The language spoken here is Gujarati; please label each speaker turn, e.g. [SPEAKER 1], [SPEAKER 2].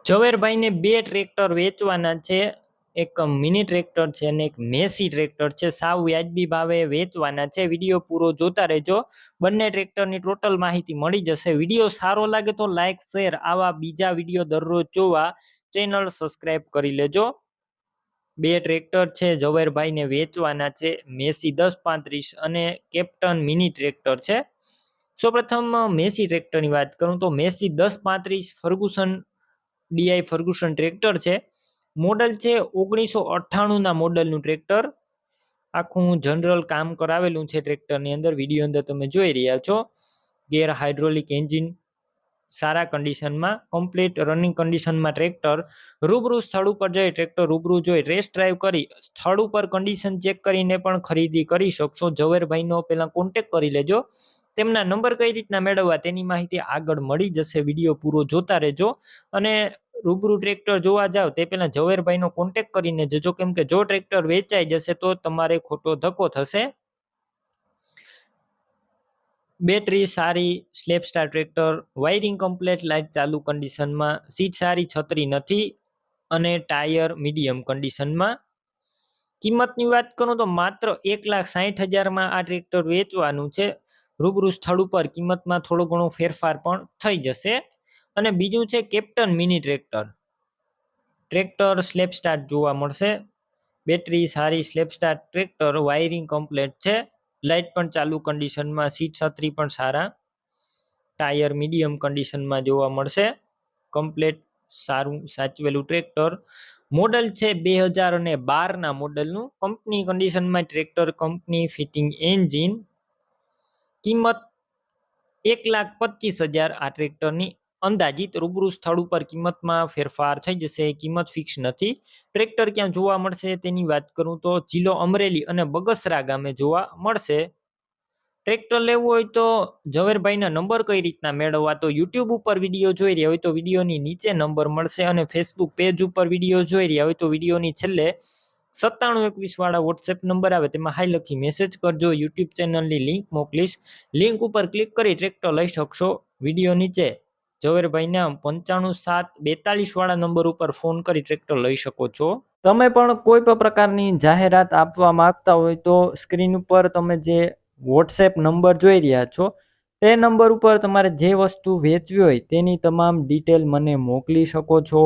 [SPEAKER 1] ઝવેરભાઈને બે ટ્રેક્ટર વેચવાના છે. એક મિની ટ્રેક્ટર છે અને એક મેસી ટ્રેક્ટર છે. સાવ વ્યાજબી ભાવે વેચવાના છે. વિડીયો પૂરો જોતા રહેજો. બંને ટ્રેક્ટરની ટોટલ માહિતી મળી જશે. વિડીયો સારો લાગે તો લાઈક શેર આવા બીજા વિડીયો દરરોજ જોવા ચેનલ સબસ્ક્રાઈબ કરી લેજો. બે ટ્રેક્ટર છે ઝવેરભાઈને વેચવાના છે. મેસી 1035 અને કેપ્ટન મિની ટ્રેક્ટર છે. સૌપ્રથમ મેસી ટ્રેક્ટરની વાત કરું તો Massey 1035 Ferguson DI Ferguson tractor છે. મોડલ છે 1998ના મોડલનું ટ્રેક્ટર. આખું જનરલ કામ કરાવેલું છે ટ્રેક્ટરની અંદર. વિડીયો અંદર તમે જોઈ રહ્યા છો. ગેર હાઇડ્રોલિક એન્જિન સારા કન્ડિશનમાં, કમ્પ્લીટ રનિંગ કન્ડિશનમાં ટ્રેક્ટર. રૂબરૂ સ્થળ ઉપર જઈ ટ્રેક્ટર રૂબરૂ જોઈ ટેસ્ટ ડ્રાઈવ કરી સ્થળ ઉપર કન્ડિશન ચેક કરીને પણ ખરીદી કરી શકશો. ઝવેરભાઈનો પહેલા કોન્ટેક કરી લેજો. તેમના નંબર કઈ રીતના મેળવવા તેની માહિતી આગળ મળી જશે. વિડીયો પૂરો જોતા રહેજો. અને રૂબરૂ ટ્રેક્ટર જોવા જાવ તે પહેલા ઝવેરભાઈનો કોન્ટેક કરીને જજો, કેમ કે જો ટ્રેક્ટર વેચાઈ જશે તો તમારે ખોટો ધક્કો થશે. બેટરી સારી, slap star tractor, wiring complete, light ચાલુ કન્ડિશનમાં, સીટ સારી, છત્રી નથી અને ટાયર મીડિયમ કન્ડિશનમાં. કિંમતની વાત કરું તો માત્ર 1,60,000માં આ ટ્રેક્ટર વેચવાનું છે. રૂબરૂ સ્થળ ઉપર કિંમતમાં થોડો ઘણો ફેરફાર પણ થઈ જશે. અને બીજું છે captain mini tractor. Tractor slap start જોવા મળશે. બેટરી સારી, slap start tractor, wiring complete છે, લાઇટ પણ ચાલુ કન્ડિશનમાં, સીટ છત્રી પણ સારા, ટાયર મીડિયમ કન્ડિશનમાં જોવા મળશે. કમ્પ્લેટ સારું સાચવેલું ટ્રેક્ટર. મોડલ છે 2012ના મોડલનું. કંપની કન્ડિશનમાં ટ્રેક્ટર, કંપની ફિટિંગ એન્જિન. કિંમત 1,25,000 આ ટ્રેક્ટરની અંદાજિત. રૂબરૂ સ્થળ ઉપર કિંમતમાં ફેરફાર થઈ જશે. કિંમત ફિક્સ નથી. ટ્રેક્ટર ક્યાં જોવા મળશે તેની વાત કરું તો જિલ્લો અમરેલી અને બગસરા ગામે જોવા મળશે. ટ્રેક્ટર લેવું હોય તો ઝવેરભાઈના નંબર કઈ રીતના મેળવવા, તો યુટ્યુબ ઉપર વિડીયો જોઈ રહ્યા હોય તો વિડીયોની નીચે નંબર મળશે, અને ફેસબુક પેજ ઉપર વિડીયો જોઈ રહ્યા હોય તો વિડીયોની છેલ્લે 9721 વાળા વોટ્સએપ નંબર આવે તેમાં હાઈ લખી મેસેજ કરજો. યુટ્યુબ ચેનલની લિંક મોકલીશ. લિંક ઉપર ક્લિક કરી ટ્રેક્ટર લઈ શકશો. વિડીયો નીચે ઝવેરભાઈના 95,742 વાળા નંબર ઉપર ફોન કરી ટ્રેક્ટર લઈ શકો છો. તમે પણ કોઈ પણ પ્રકારની જાહેરાત આપવા માંગતા હોય તો સ્ક્રીન ઉપર તમે જે વોટ્સએપ નંબર જોઈ રહ્યા છો તે નંબર ઉપર તમારે જે વસ્તુ વેચવી હોય તેની તમામ ડિટેલ મને મોકલી શકો છો.